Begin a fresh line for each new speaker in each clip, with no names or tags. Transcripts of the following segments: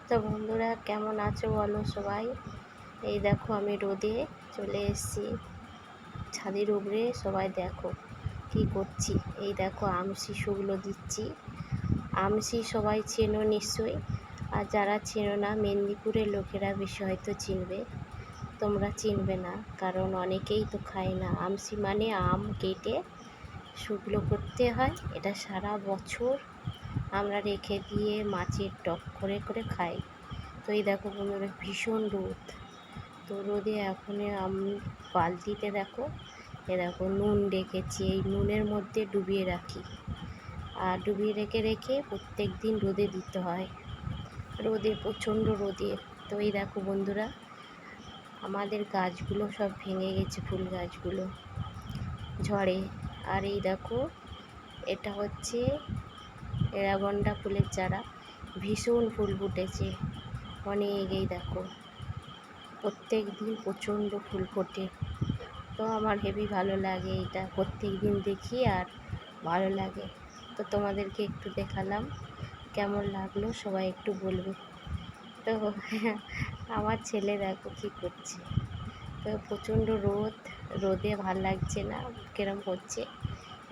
তো বন্ধুরা কেমন আছো বলো সবাই। এই দেখো আমি রোদে চলে এসেছি ছাদের উপরে। সবাই দেখো কি করছি। এই দেখো আমশিশুগুলো দিচ্ছি। আমশি সবাই চেনো নিশ্চয়ই, আর যারা চেনো না মেদিনীপুরের লোকেরা বেশি হয়তো চিনবে, তোমরা চিনবে না কারণ অনেকেই তো খায় না। আমশি মানে আম কেটে শুকনো করতে হয়। এটা সারা বছর আমরা রেখে দিয়ে মাছের টক করে করে খাই। তো এই দেখো বন্ধুরা ভীষণ রোদ, তো রোদে এখন আমি বালতিতে দেখো নুন রেখেছি। এই নুনের মধ্যে ডুবিয়ে রাখি, আর ডুবিয়ে রেখে রেখে প্রত্যেক দিন রোদে দিতে হয়। রোদে প্রচণ্ড রোদে। তো এই দেখো বন্ধুরা আমাদের গাছগুলো সব ভেঙে গেছে, ফুল গাছগুলো ঝড়ে। আর এই দেখো এটা হচ্ছে এরাগন্ডা ফুলের চারা, ভীষণ ফুল ফুটেছে অনেক। এই দেখো প্রত্যেক দিন প্রচণ্ড ফুল ফোটে। তো আমার হেবি ভালো লাগে, এটা প্রত্যেক দিন দেখি আর ভালো লাগে। তো তোমাদেরকে একটু দেখালাম, কেমন লাগলো সবাই একটু বলবে। তো আমার ছেলে দেখো কী করছে। তো প্রচণ্ড রোদ, রোদে ভাল লাগছে না, কেরম হচ্ছে।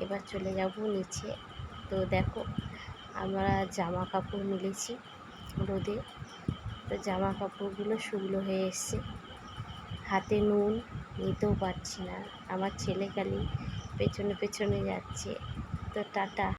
এবার চলে যাব নিচে। তো দেখো আমরা জামা কাপড় মিলেছি রোদে। তো জামা কাপড়গুলো শুকনো হয়ে এসছে, হাতে নুন নিতেও পারছি না। আমার ছেলে খালি পেছনে পেছনে যাচ্ছে। তো টাটা।